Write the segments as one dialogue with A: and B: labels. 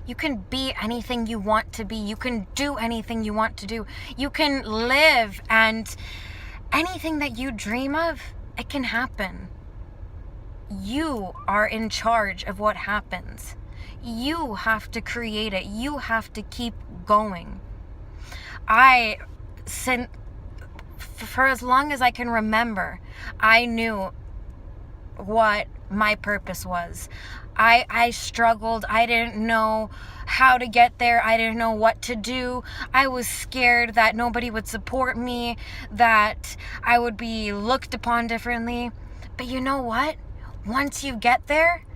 A: You can be anything you want to be. You can do anything you want to do. You can live, and anything that you dream of, it can happen. You are in charge of what happens. You have to create it. You have to keep going. For as long as I can remember, I knew what my purpose was. I struggled. I didn't know how to get there. I didn't know what to do. I was scared that nobody would support me, that I would be looked upon differently. But you know what? Once you get there,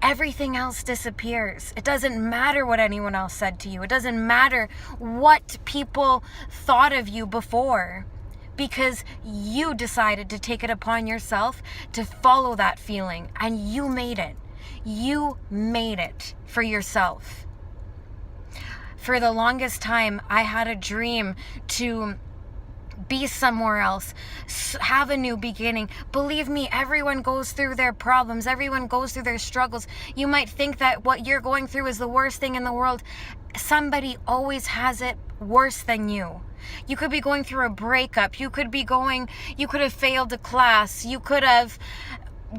A: everything else disappears. It doesn't matter what anyone else said to you. It doesn't matter what people thought of you before, because you decided to take it upon yourself to follow that feeling, and you made it. You made it for yourself. For the longest time, I had a dream to be somewhere else, have a new beginning. Believe me, everyone goes through their problems. Everyone goes through their struggles. You might think that what you're going through is the worst thing in the world. Somebody always has it worse than you. You could be going through a breakup. You could have failed a class. You could have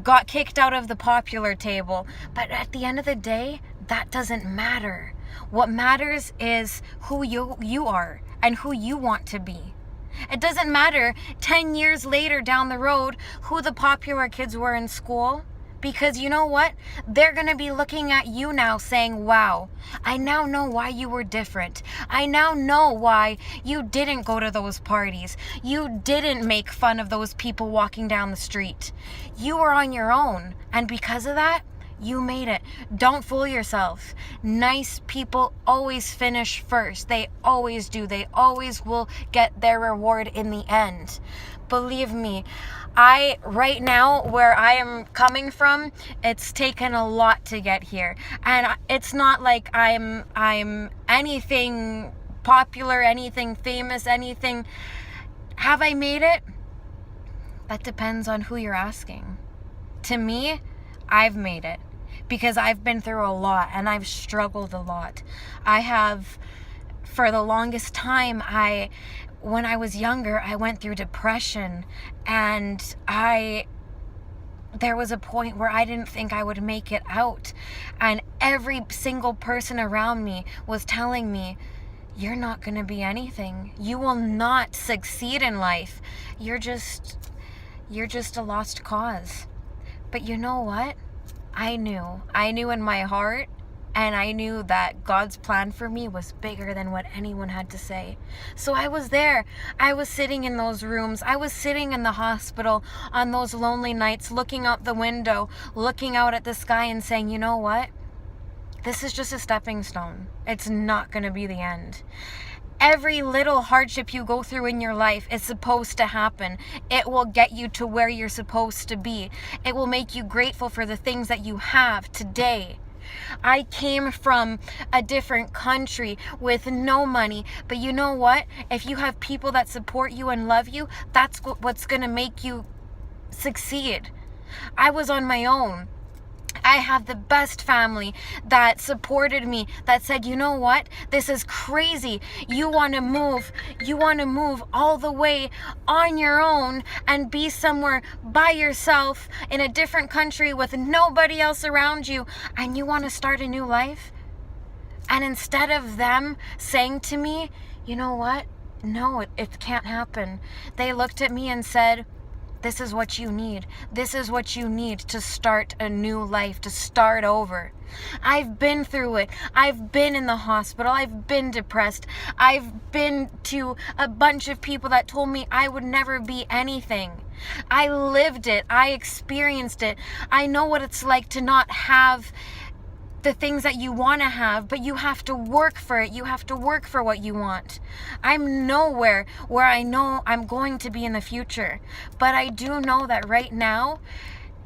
A: got kicked out of the popular table. But at the end of the day, that doesn't matter. What matters is who you are and who you want to be. It doesn't matter 10 years later down the road who the popular kids were in school, because you know what? They're going to be looking at you now saying, wow, I now know why you were different. I now know why you didn't go to those parties. You didn't make fun of those people walking down the street. You were on your own. And because of that, you made it. Don't fool yourself. Nice people always finish first. They always do. They always will get their reward in the end. Believe me, right now, where I am coming from, it's taken a lot to get here. And it's not like I'm anything popular, anything famous, anything. Have I made it? That depends on who you're asking. To me, I've made it, because I've been through a lot and I've struggled a lot. I have, for the longest time, when I was younger, I went through depression, and there was a point where I didn't think I would make it out. And every single person around me was telling me, you're not going to be anything. You will not succeed in life. You're just a lost cause. But you know what? I knew in my heart, and I knew that God's plan for me was bigger than what anyone had to say. So I was there. I was sitting in those rooms. I was sitting in the hospital on those lonely nights, looking out the window, looking out at the sky and saying, you know what? This is just a stepping stone. It's not going to be the end. Every little hardship you go through in your life is supposed to happen. It will get you to where you're supposed to be. It will make you grateful for the things that you have today. I came from a different country with no money, but you know what? If you have people that support you and love you, that's what's going to make you succeed. I was on my own. I have the best family that supported me, that said, you know what? This is crazy. You want to move all the way on your own and be somewhere by yourself in a different country with nobody else around you, and you want to start a new life? And instead of them saying to me, you know what? No, it can't happen. They looked at me and said, this is what you need. This is what you need to start a new life, to start over. I've been through it. I've been in the hospital. I've been depressed. I've been to a bunch of people that told me I would never be anything. I lived it. I experienced it. I know what it's like to not have the things that you want to have, but you have to work for it. You have to work for what you want. I'm nowhere where I know I'm going to be in the future, but I do know that right now,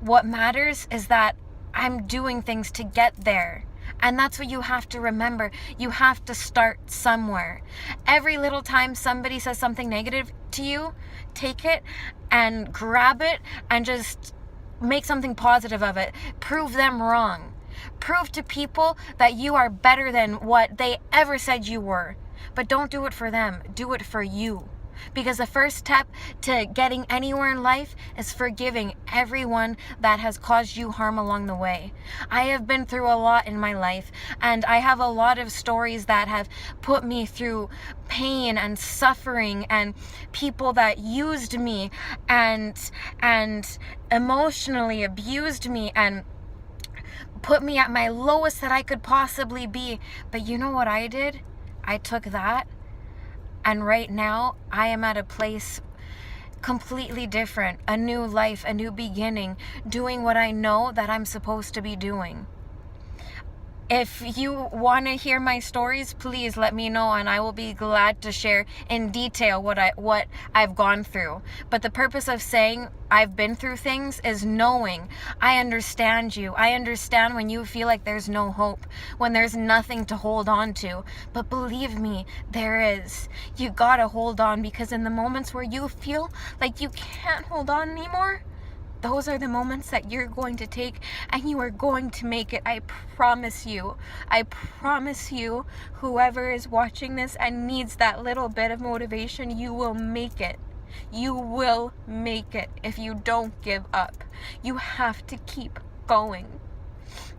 A: what matters is that I'm doing things to get there. And that's what you have to remember. You have to start somewhere. Every little time somebody says something negative to you, take it and grab it and just make something positive of it. Prove them wrong. Prove to people that you are better than what they ever said you were. But don't do it for them. Do it for you. Because the first step to getting anywhere in life is forgiving everyone that has caused you harm along the way. I have been through a lot in my life, and I have a lot of stories that have put me through pain and suffering, and people that used me and emotionally abused me and put me at my lowest that I could possibly be. But you know what I did? I took that, and right now I am at a place completely different, a new life, a new beginning, doing what I know that I'm supposed to be doing. If you want to hear my stories, please let me know, and I will be glad to share in detail what I've gone through. But the purpose of saying I've been through things is knowing I understand you. I understand when you feel like there's no hope, when there's nothing to hold on to. But believe me, there is. You gotta hold on, because in the moments where you feel like you can't hold on anymore, those are the moments that you're going to take, and you are going to make it. I promise you. I promise you, whoever is watching this and needs that little bit of motivation, you will make it. You will make it if you don't give up. You have to keep going.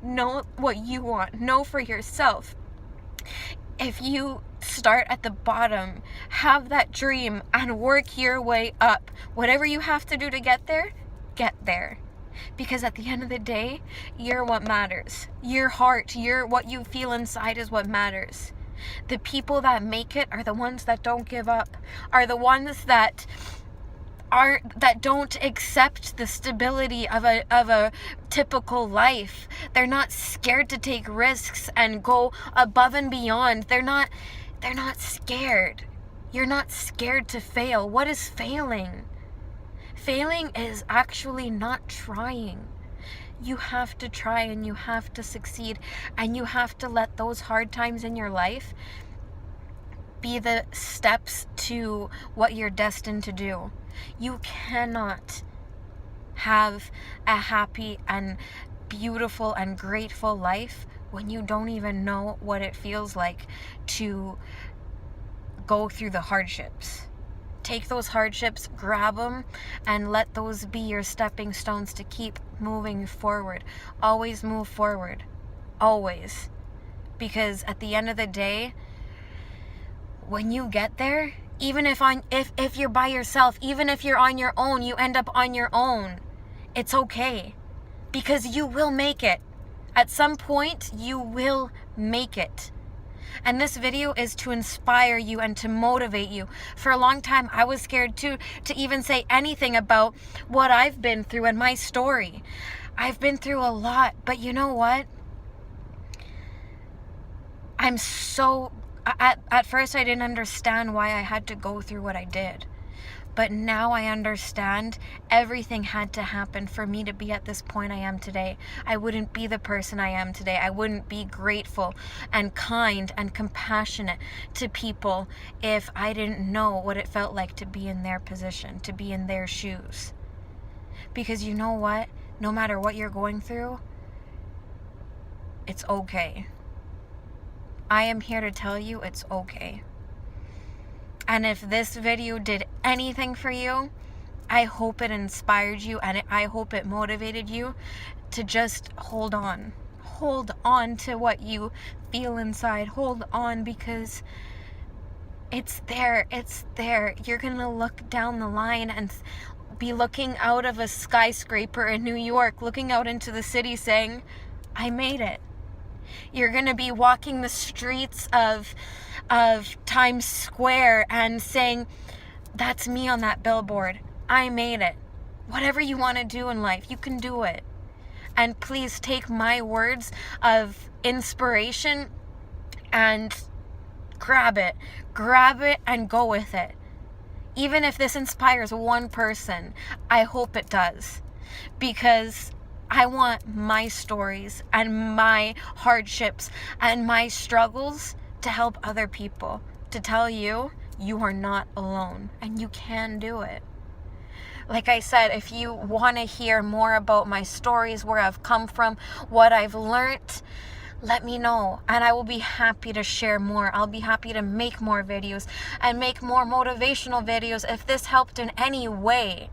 A: Know what you want. Know for yourself. If you start at the bottom, have that dream and work your way up. Whatever you have to do to get there, get there. Because at the end of the day, you're what matters. Your heart, what you feel inside is what matters. The people that make it are the ones that don't give up, are the ones that don't accept the stability of a typical life. They're not scared to take risks and go above and beyond. They're not scared. You're not scared to fail. What is failing? Failing is actually not trying. You have to try, and you have to succeed, and you have to let those hard times in your life be the steps to what you're destined to do. You cannot have a happy and beautiful and grateful life when you don't even know what it feels like to go through the hardships. Take those hardships, grab them, and let those be your stepping stones to keep moving forward. Always move forward. Always. Because at the end of the day, when you get there, even if you're by yourself, even if you're on your own, you end up on your own. It's okay. Because you will make it. At some point, you will make it. And this video is to inspire you and to motivate you. For a long time, I was scared to even say anything about what I've been through and my story. I've been through a lot, but you know what? At first I didn't understand why I had to go through what I did. But now I understand everything had to happen for me to be at this point I am today. I wouldn't be the person I am today. I wouldn't be grateful and kind and compassionate to people if I didn't know what it felt like to be in their position, to be in their shoes. Because you know what? No matter what you're going through, it's okay. I am here to tell you it's okay. And if this video did anything for you, I hope it inspired you, and I hope it motivated you to just hold on. Hold on to what you feel inside. Hold on, because it's there. It's there. You're going to look down the line and be looking out of a skyscraper in New York, looking out into the city saying, I made it. You're going to be walking the streets of Times Square and saying, that's me on that billboard. I made it. Whatever you want to do in life, you can do it. And please take my words of inspiration and grab it and go with it. Even if this inspires one person, I hope it does, because I want my stories and my hardships and my struggles to help other people, to tell you, you are not alone and you can do it. Like I said, if you want to hear more about my stories, where I've come from, what I've learned, let me know, and I will be happy to share more. I'll be happy to make more videos and make more motivational videos if this helped in any way.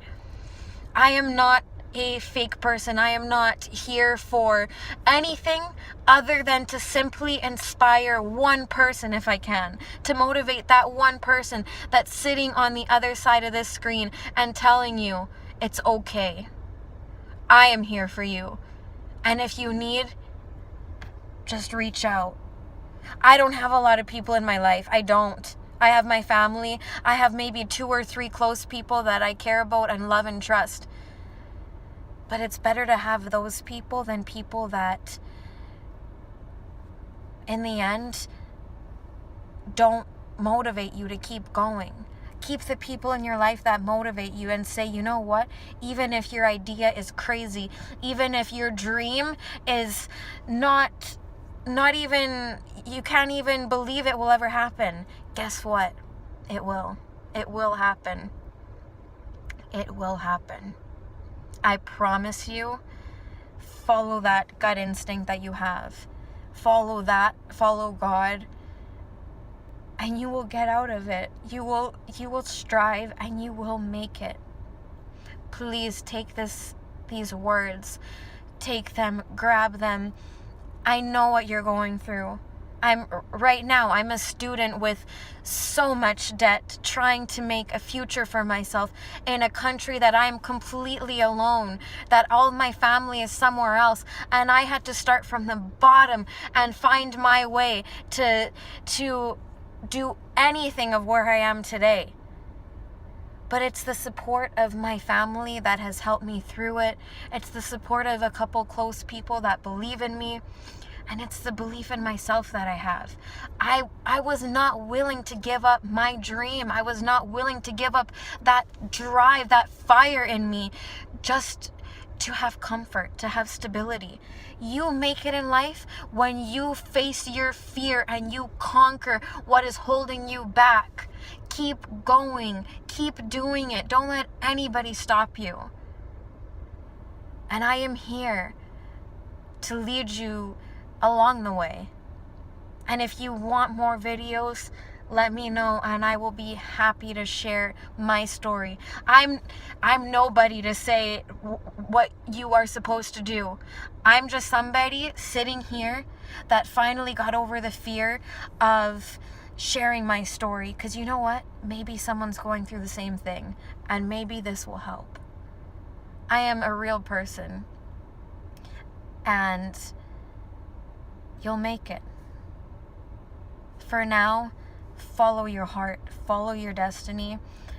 A: I am not a fake person. I am not here for anything other than to simply inspire one person if I can, to motivate that one person that's sitting on the other side of this screen and telling you it's okay. I am here for you. And if you need, just reach out. I don't have a lot of people in my life. I don't. I have my family. I have maybe 2 or 3 close people that I care about and love and trust. But it's better to have those people than people that, in the end, don't motivate you to keep going. Keep the people in your life that motivate you and say, you know what? Even if your idea is crazy, even if your dream is not even, you can't even believe it will ever happen. Guess what? It will. It will happen. It will happen. I promise you, follow that gut instinct that you have. Follow that, follow God, and you will get out of it. You will strive and you will make it. Please take these words, take them, grab them. I know what you're going through. Right now, I'm a student with so much debt, trying to make a future for myself in a country that I'm completely alone, that all my family is somewhere else, and I had to start from the bottom and find my way to do anything of where I am today. But it's the support of my family that has helped me through it. It's the support of a couple close people that believe in me. And it's the belief in myself that I have. I was not willing to give up my dream. I was not willing to give up that drive, that fire in me, just to have comfort, to have stability. You make it in life when you face your fear and you conquer what is holding you back. Keep going. Keep doing it. Don't let anybody stop you. And I am here to lead you along the way. And if you want more videos, let me know and I will be happy to share my story. I'm nobody to say what you are supposed to do. I'm just somebody sitting here that finally got over the fear of sharing my story, because you know what? Maybe someone's going through the same thing and maybe this will help. I am a real person and you'll make it. For now, follow your heart, follow your destiny,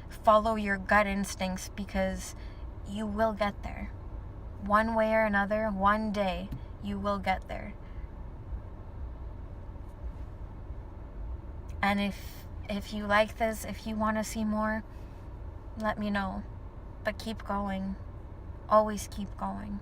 A: follow your gut instincts, because you will get there. One way or another, one day, you will get there. And if you like this, if you want to see more, let me know. But keep going. Always keep going.